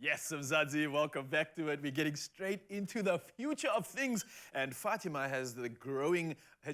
Yes, Mzadzi, welcome back to it. We're getting straight into the future of things. And Fatima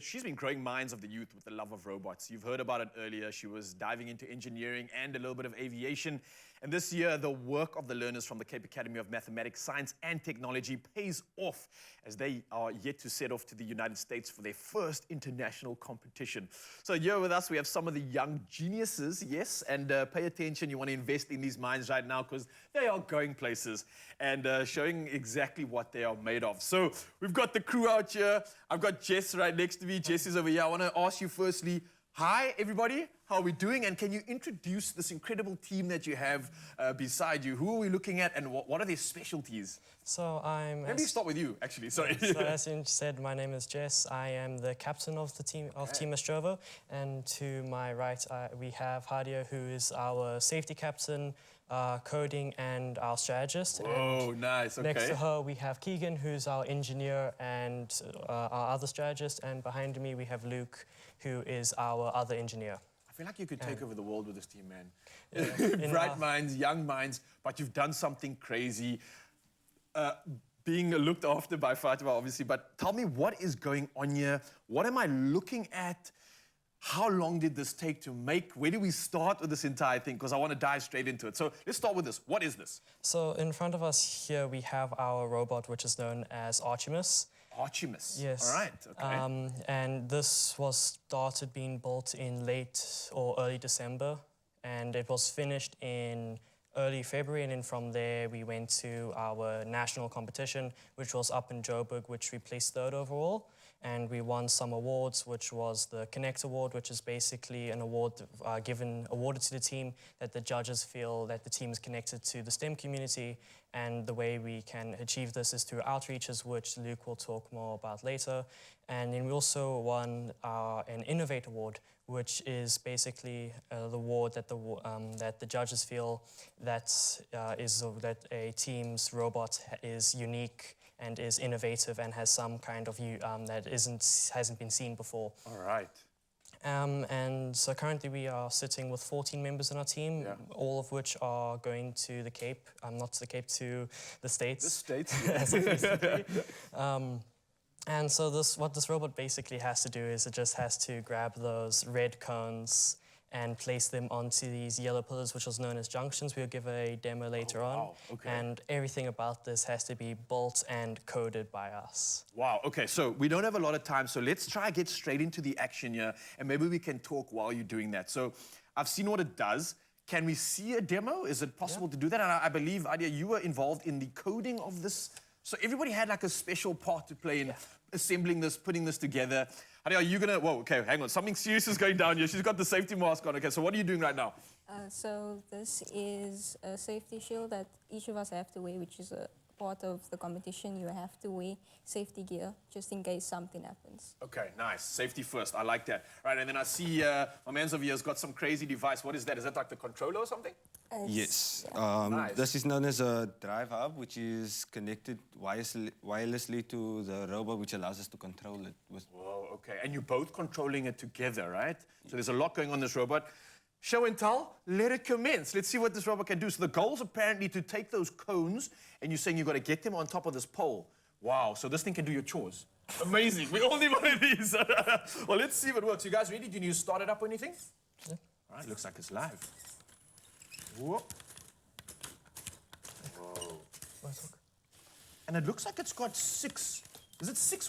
she's been growing minds of the youth with the love of robots. You've heard about it earlier. She was diving into engineering and a little bit of aviation. And this year, the work of the learners from the Cape Academy of Mathematics, Science and Technology pays off as they are yet to set off to the United States for their first international competition. So here with us, we have some of the young geniuses, yes, and pay attention. You want to invest in these minds right now because they are going places and showing exactly what they are made of. So we've got the crew out here. I've got Jess right next to me. Jess is over here. I want to ask you firstly, hi, everybody. How are we doing? And can you introduce this incredible team that you have beside you? Who are we looking at, and what are their specialties? So Maybe start with you, actually. Sorry. So as you said, my name is Jess. I am the captain of the team of Team Expresso, and to my right we have Hadia, who is our safety captain, coding, and our strategist. Oh, nice. Okay. Next to her we have Keegan, who's our engineer and our other strategist, and behind me we have Luke, who is our other engineer. I feel like you could take over the world with this team, man. Yeah, bright minds, young minds, but you've done something crazy. Being looked after by Fatima, obviously, but tell me what is going on here? What am I looking at? How long did this take to make? Where do we start with this entire thing? Because I want to dive straight into it. So let's start with this. What is this? So in front of us here we have our robot, which is known as Artemis. Artemis. Yes. All right. Okay. And this was being built in late or early December, and it was finished in early February, and then from there we went to our national competition, which was up in Joburg, which we placed third overall. And we won some awards, which was the Connect Award, which is basically an award awarded to the team that the judges feel that the team is connected to the STEM community. And the way we can achieve this is through outreaches, which Luke will talk more about later. And then we also won an Innovate Award, which is basically the award that the judges feel that that a team's robot is unique and is innovative and has some kind of that hasn't been seen before. All right. And so currently we are sitting with 14 members in our team, all of which are going to the Cape, not to the Cape, to the States. The States, basically. And so what this robot basically has to do is it just has to grab those red cones and place them onto these yellow pillars, which is known as junctions. We'll give a demo later on. Okay. And everything about this has to be built and coded by us. Wow, okay, so we don't have a lot of time, so let's try to get straight into the action here, and maybe we can talk while you're doing that. So I've seen what it does. Can we see a demo? Is it possible to do that? And I believe, Adia, you were involved in the coding of this. So everybody had like a special part to play in assembling this, putting this together. Adia, are you gonna, whoa, okay, hang on. Something serious is going down here. She's got the safety mask on. Okay, so what are you doing right now? So this is a safety shield that each of us have to wear, which is a part of the competition. You have to wear safety gear just in case something happens. Okay, nice. Safety first. I like that. Right, and then I see my man's over here has got some crazy device. What is that? Is that like the controller or something? Yes. Nice. This is known as a drive hub, which is connected wirelessly to the robot, which allows us to control it. Whoa, okay. And you're both controlling it together, right? So there's a lot going on this robot. Show and tell, let it commence. Let's see what this robot can do. So the goal is apparently to take those cones, and you're saying you've got to get them on top of this pole. Wow, so this thing can do your chores. Amazing. We all need one of these. Well, let's see if it works. You guys ready? Do you need to start it up or anything? Yeah. All right, looks like it's live. Whoa. Whoa. And it looks like it's got six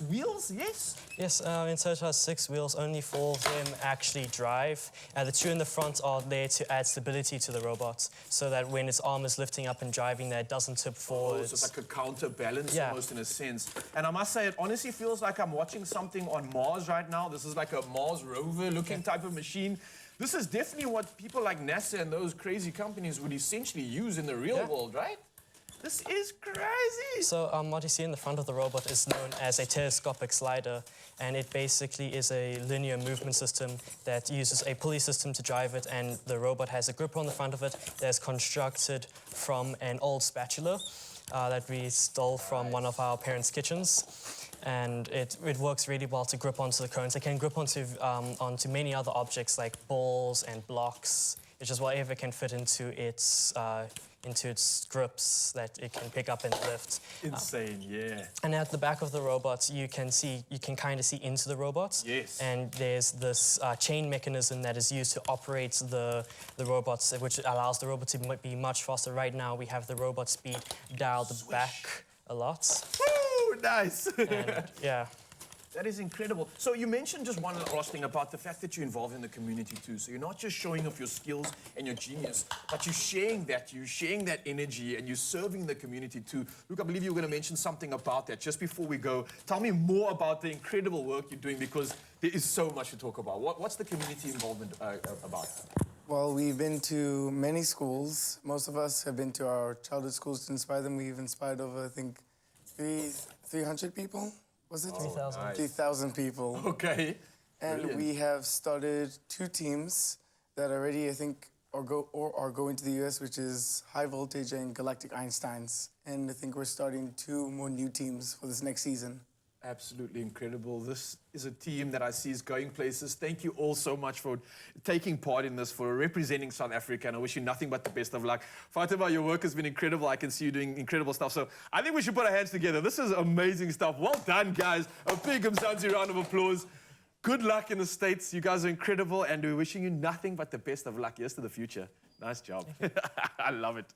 wheels, yes? Yes, in total it has 6 wheels. Only 4 of them actually drive. The 2 in the front are there to add stability to the robot, so that when its arm is lifting up and driving there, it doesn't tip forward. So it's like a counterbalance almost in a sense. And I must say, it honestly feels like I'm watching something on Mars right now. This is like a Mars rover looking type of machine. This is definitely what people like NASA and those crazy companies would essentially use in the real world, right? This is crazy. So what you see in the front of the robot is known as a telescopic slider, and it basically is a linear movement system that uses a pulley system to drive it, and the robot has a gripper on the front of it that's constructed from an old spatula that we stole from one of our parents' kitchens. And it works really well to grip onto the cones. It can grip onto many other objects like balls and blocks. It's just whatever can fit into its into its grips that it can pick up and lift. Insane, yeah. And at the back of the robots, you can kind of see into the robots. Yes. And there's this chain mechanism that is used to operate the robots, which allows the robot to be much faster. Right now, we have the robot speed dialed back a lot. Woo, nice. And, yeah. That is incredible. So you mentioned just one last thing about the fact that you're involved in the community too. So you're not just showing off your skills and your genius, but you're sharing that energy, and you're serving the community too. Luke, I believe you were going to mention something about that just before we go. Tell me more about the incredible work you're doing, because there is so much to talk about. What's the community involvement about? Well, we've been to many schools. Most of us have been to our childhood schools to inspire them. We've inspired over, I think, 300 people. Was it? 3,000. Nice. 3,000 people. Okay. And Brilliant. we have started 2 teams that already, I think, are going to the US, which is High Voltage and Galactic Einsteins. And I think we're starting 2 more new teams for this next season. Absolutely incredible. This is a team that I see is going places. Thank you all so much for taking part in this, for representing South Africa, and I wish you nothing but the best of luck. Fatima, your work has been incredible. I can see you doing incredible stuff. So I think we should put our hands together. This is amazing stuff. Well done, guys. A big Mzansi round of applause. Good luck in the States. You guys are incredible, and we're wishing you nothing but the best of luck. Here's to the future. Nice job. I love it.